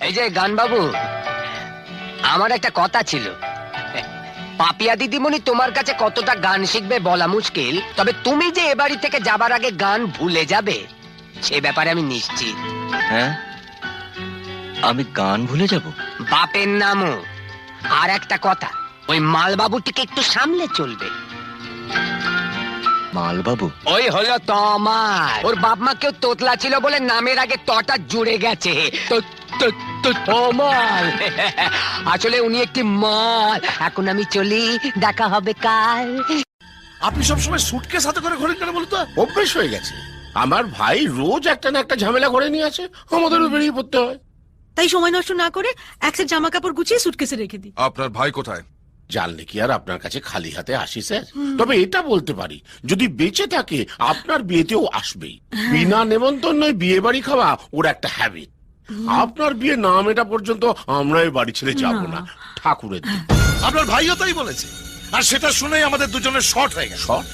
এই যে গান বাবু, আমার একটা কথা ছিল। পাপিয়া দিদিমণি তোমার কাছে কতটা গান শিখবে বলা মুশকিল, তবে তুমি যে এ বাড়ি থেকে যাবার আগে গান ভুলে যাবে সে ব্যাপারে আমি নিশ্চিত। হ্যাঁ, আমি গান ভুলে যাব? বাপের নামও। আর একটা কথা, ওই মালবাবুটিকে একটু সামলে চলবে। মালবাবু? ওই হলো তোমার। ওর বাপ মা কেউ তোতলা ছিল বলে নামের আগে তটা জুড়ে গেছে। মাল। আসলে উনি একটি মাল। এখন আমি চলি, দেখা হবে কাল। আপনি সবসময় সুটকেস হাতে করে ঘোরেন কেন বলতো? অভ্যেস হয়ে গেছে। আমার ভাই রোজ একটা না একটা ঝামেলা করে নিয়ে আসে, আমাদেরও বেরিয়ে পড়তে হয়। তাই সময় নষ্ট না করে এক সেট জামা কাপড় গুছিয়ে সুটকেসে রেখে দিই। আপনার ভাই কোথায়? জানলে কি আর আপনার কাছে খালি হাতে আসি স্যার? তবে এটা বলতে পারি, যদি বেঁচে থাকে আপনার বিয়েতেও আসবেই। বিনা নেমন্তন্নয় বিয়ে বাড়ি খাওয়া ওর একটা হ্যাবিট। আপনার বিয়ে না মেটা পর্যন্ত আমরা এই বাড়ি ছেড়ে যাব না, ঠাকুরের দিন। আপনার ভাইও তাই বলেছে, আর সেটা শুনেই আমাদের দুজনের শর্ট হয়ে গেছে। শর্ট?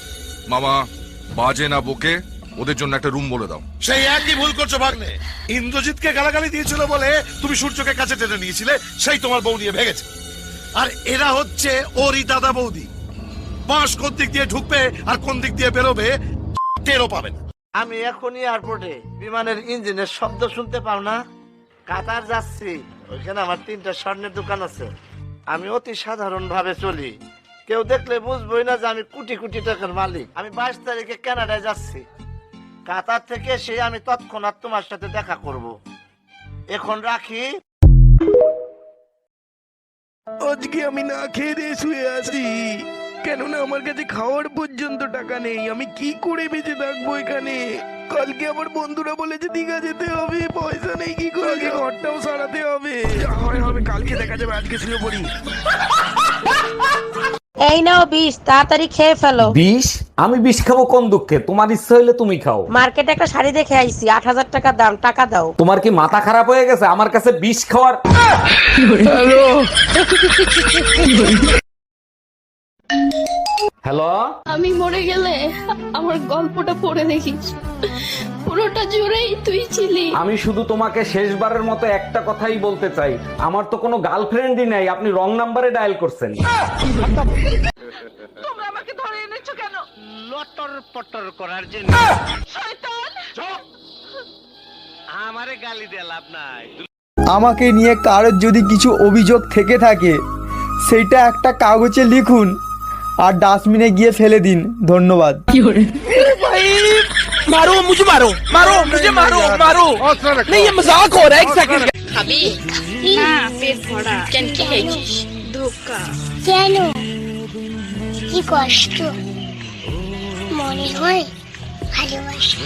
মামা, বাজে না বকে ওদের জন্য একটা রুম বলে দাও। সেই একই ভুল করছো ভাগ্নে। ইন্দ্রজিৎকে গালাগালি দিয়েছিল বলে তুমি সূর্যকে কাছে টেনে নিয়েছিলে, সেই তোমার বউ নিয়ে ভেগেছে। আর এরা হচ্ছে ওরই দাদা বৌদি। বাঁশ কোন দিক দিয়ে ঢুকবে আর কোন দিক দিয়ে বেরোবে টেরও পাবে না। আমি এখনই এয়ারপোর্টে বিমানের ইঞ্জিনের শব্দ শুনতে পাও না? কাতার যাচ্ছি, ওইখানে আমার 3টা স্বর্ণের দোকান আছে। আমি অতি সাধারণ ভাবে চলি, কেউ দেখলে বুঝবোই না যে আমি কোটি কোটি টাকার মালিক। আমি 22 তারিখে কানাডায় যাচ্ছি। কাতার থেকে এসে আমি তৎক্ষণাৎ তোমার সাথে দেখা করব। এখন রাখি। আজকে আমি না খেয়ে দিয়ে শুয়ে আছি, কেননা আমার কাছে খাওয়ার পর্যন্ত টাকা নেই। আমি কি করে বেঁচে থাকবো এখানে? কালকে আমার বন্ধুরা বলেছে দীঘা যেতে হবে, পয়সা নেই, কি করে ঘরটাও সারাতে হবে। যা হয় হবে, কালকে দেখা যাবে, আজকে শুয়ে পড়ি। এই নাও বিষ, তাড়াতাড়ি খেয়ে ফেলো। বিষ? আমি বিষ খাবো কোন দুঃখে? তোমার ইচ্ছা হইলে তুমি খাও। মার্কেটে একটা শাড়ি দেখে আইছি, 8,000 টাকা দাম, টাকা দাও। তোমার কি মাথা খারাপ হয়ে গেছে আমার কাছে বিষ খাওয়ার? হ্যালো, আমি মরে গেলে আমার গল্পটা পড়ে দেখিস, পুরোটা জুড়েই তুই ছিলি। আমি শুধু তোমাকে শেষবারের মতো একটা কথাই বলতে চাই, আমার তো কোনো গার্লফ্রেন্ডই নাই, আপনি রং নাম্বারে ডায়াল করছেন। তোমরা আমাকে ধরে এনেছো কেন? লটর পটর করার জন্য। শয়তান! আমারে গালি দিয়ে লাভ নাই। আমাকে নিয়ে কারোর যদি কিছু অভিযোগ থেকে থাকে সেটা একটা কাগজে লিখুন আর ডাস্টবিনে গিয়ে ফেলে দিন। ধন্যবাদ। मारो मुझे, मारो मारो मुझे, मारो मारो। नहीं ये मजाक हो रहा है, एक सेकंड। খাবি না? পেট ভরা। কেন কি খাইছিস? ধোকা। কেন? কি কষ্ট মনে হয় ভালোবাসা।